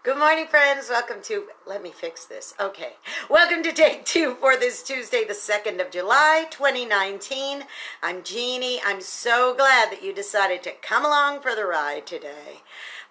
Good morning, friends. Welcome to, let me fix this. Okay. Welcome to take two for this Tuesday, the 2nd of July, 2019. I'm Jeannie. I'm so glad that you decided to come along for the ride today.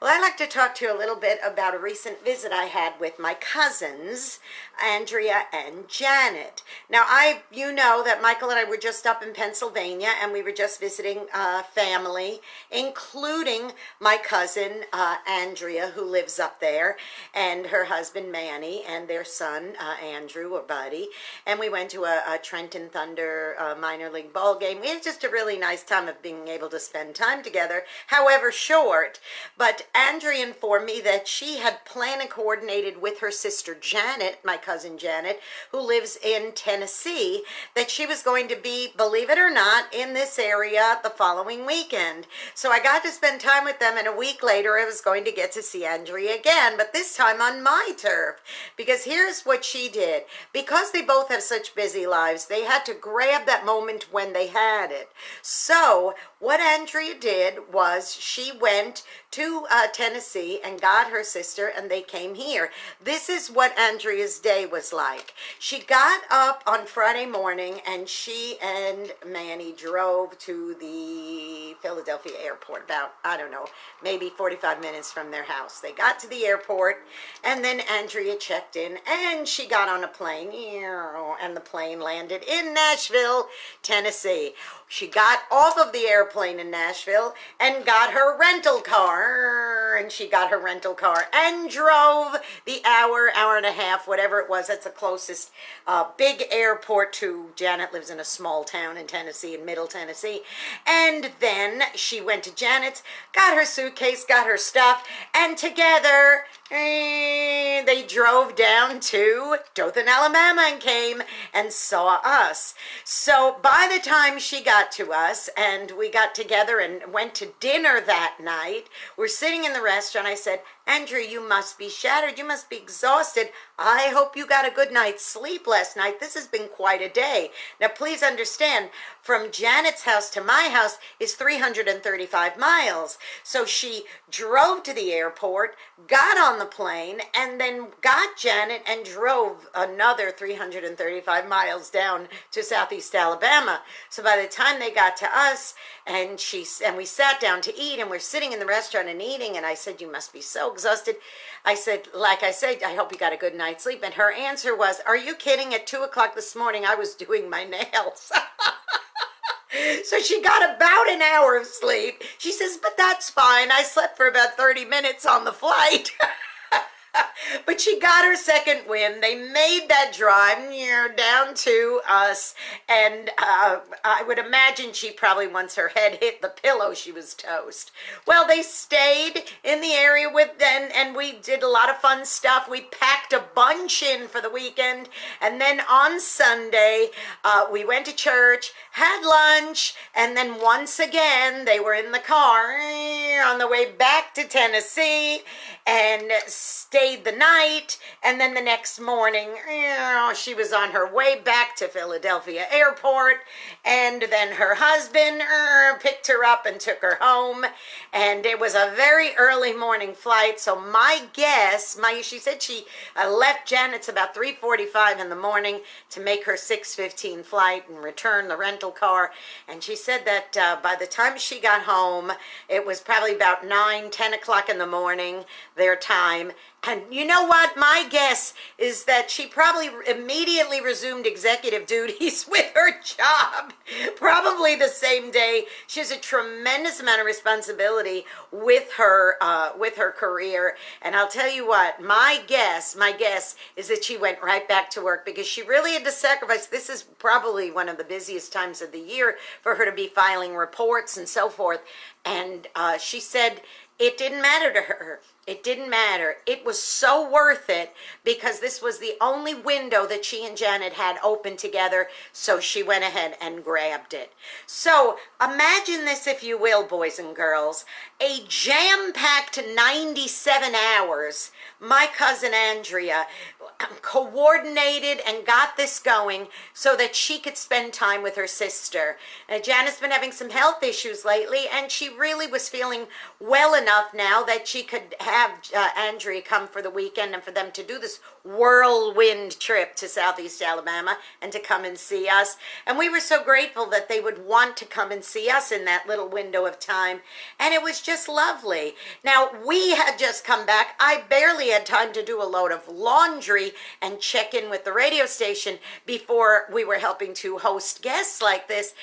Well, I'd like to talk to you a little bit about a recent visit I had with my cousins, Andrea and Janet. Now, you know that Michael and I were just up in Pennsylvania, and we were just visiting family, including my cousin, Andrea, who lives up there, and her husband, Manny, and their son, Andrew, or Buddy. And we went to a Trenton Thunder minor league ball game. We had just a really nice time of being able to spend time together, however short. But Andrea informed me that she had planned and coordinated with her sister Janet, my cousin Janet, who lives in Tennessee, that she was going to be, believe it or not, in this area the following weekend. So I got to spend time with them, and a week later I was going to get to see Andrea again, but this time on my turf. Because here's what she did. Because they both have such busy lives, they had to grab that moment when they had it. So what Andrea did was she went to Tennessee and got her sister, and they came here. This is what Andrea's day was like. She got up on Friday morning, and she and Manny drove to the Philadelphia airport, about, I don't know, maybe 45 minutes from their house. They got to the airport, and then Andrea checked in, and she got on a plane, and the plane landed in Nashville, Tennessee. She got off of the airplane in Nashville and got her rental car, and she got her rental car and drove the hour and a half, whatever it was. That's the closest big airport to, Janet lives in a small town in Tennessee, in Middle Tennessee. And then she went to Janet's, got her suitcase, got her stuff, and together they drove down to Dothan, Alabama, and came and saw us. So by the time she got to us and we got together and went to dinner that night, we're sitting in the restaurant. I said, Andrea, you must be shattered. You must be exhausted. I hope you got a good night's sleep last night. This has been quite a day. Now, please understand, from Janet's house to my house is 335 miles. So she drove to the airport, got on the plane, and then got Janet and drove another 335 miles down to Southeast Alabama. So by the time they got to us, and we sat down to eat, and we're sitting in the restaurant and eating, and I said, you must be so exhausted. I said, like I said, I hope you got a good night's sleep. And her answer was, are you kidding? At 2 o'clock this morning, I was doing my nails. So she got about an hour of sleep. She says, but that's fine. I slept for about 30 minutes on the flight. But she got her second win. They made that drive down to us, and I would imagine she probably, once her head hit the pillow, she was toast. Well, they stayed in the area with them, and we did a lot of fun stuff. We packed a bunch in for the weekend, and then on Sunday, we went to church, had lunch, and then once again, they were in the car on the way back to Tennessee, and stayed the night, and then the next morning, she was on her way back to Philadelphia airport, and then her husband picked her up and took her home, and it was a very early morning flight. So my guess, she said she left Janet's about 3:45 in the morning to make her 6:15 flight and return the rental car, and she said that by the time she got home, it was probably about 9-10 o'clock in the morning, their time. And you know what? My guess is that she probably immediately resumed executive duties with her job, probably the same day. She has a tremendous amount of responsibility with her career. And I'll tell you what, my guess is that she went right back to work, because she really had to sacrifice. This is probably one of the busiest times of the year for her to be filing reports and so forth. And she said it didn't matter to her. It didn't matter. It was so worth it, because this was the only window that she and Janet had open together, so she went ahead and grabbed it. So imagine this, if you will, boys and girls, a jam-packed 97 hours. My cousin Andrea, coordinated and got this going so that she could spend time with her sister. Janet's been having some health issues lately, and she really was feeling well enough now that she could have Andrea come for the weekend and for them to do this whirlwind trip to Southeast Alabama and to come and see us. And we were so grateful that they would want to come and see us in that little window of time, and it was just lovely. Now, we had just come back. I barely had time to do a load of laundry and check in with the radio station before we were helping to host guests like this,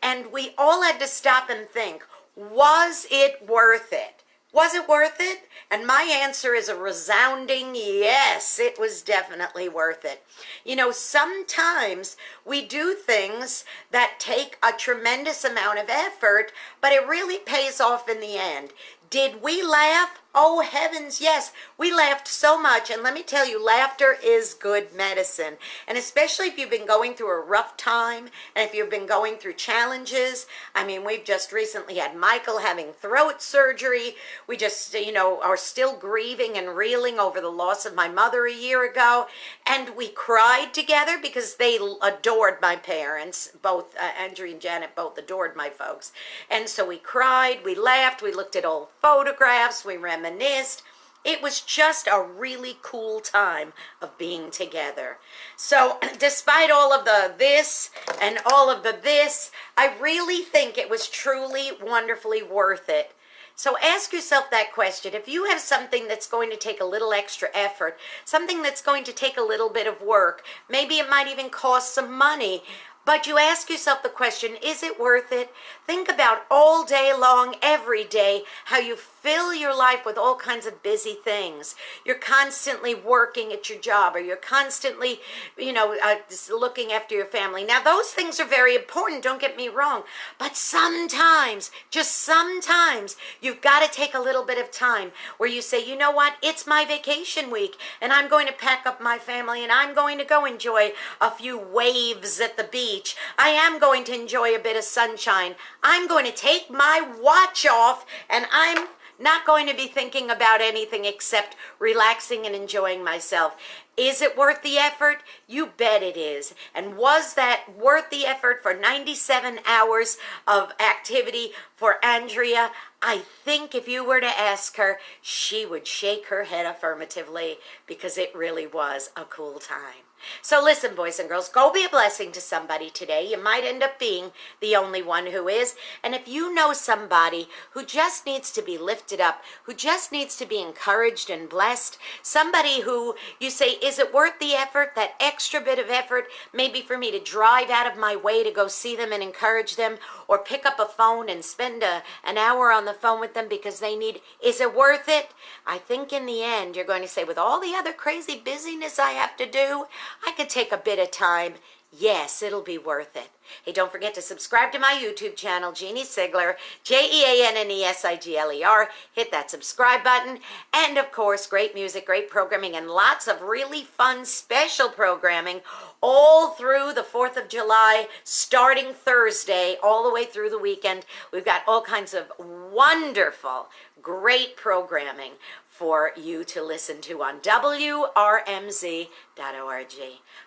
and we all had to stop and think, was it worth it? Was it worth it? And my answer is a resounding yes, it was definitely worth it. You know, sometimes we do things that take a tremendous amount of effort, but it really pays off in the end. Did we laugh? Oh, heavens, yes. We laughed so much. And let me tell you, laughter is good medicine. And especially if you've been going through a rough time and if you've been going through challenges. I mean, we've just recently had Michael having throat surgery. We just, are still grieving and reeling over the loss of my mother a year ago. And we cried together because they adored my parents. Both Andrea and Janet both adored my folks. And so we cried, we laughed, we looked at old photographs, we reminisced. It was just a really cool time of being together. So despite all of the this and all of the this, I really think it was truly wonderfully worth it. So ask yourself that question. If you have something that's going to take a little extra effort, something that's going to take a little bit of work, maybe it might even cost some money, but you ask yourself the question, is it worth it? Think about all day long, every day, how you fill your life with all kinds of busy things. You're constantly working at your job, or you're constantly, looking after your family. Now, those things are very important, don't get me wrong. But sometimes, just sometimes, you've got to take a little bit of time where you say, you know what, it's my vacation week, and I'm going to pack up my family, and I'm going to go enjoy a few waves at the beach. I am going to enjoy a bit of sunshine. I'm going to take my watch off, and I'm not going to be thinking about anything except relaxing and enjoying myself. Is it worth the effort? You bet it is. And was that worth the effort for 97 hours of activity for Andrea? I think if you were to ask her, she would shake her head affirmatively, because it really was a cool time. So listen, boys and girls, go be a blessing to somebody today. You might end up being the only one who is. And if you know somebody who just needs to be lifted up, who just needs to be encouraged and blessed, somebody who you say, is it worth the effort, that extra bit of effort, maybe for me to drive out of my way to go see them and encourage them, or pick up a phone and spend an hour on the phone with them because they need, is it worth it? I think in the end, you're going to say, with all the other crazy busyness I have to do, I could take a bit of time. Yes, it'll be worth it. Hey, don't forget to subscribe to my YouTube channel, Jeanne Sigler, JeanneSigler. Hit that subscribe button. And, of course, great music, great programming, and lots of really fun special programming all through the 4th of July, starting Thursday, all the way through the weekend. We've got all kinds of wonderful, great programming for you to listen to on WRMZ.org.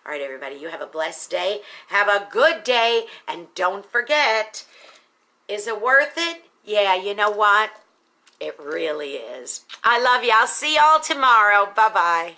All right, everybody, you have a blessed day. Have a good day. And don't forget, is it worth it? Yeah, you know what? It really is. I love you. I'll see y'all tomorrow. Bye-bye.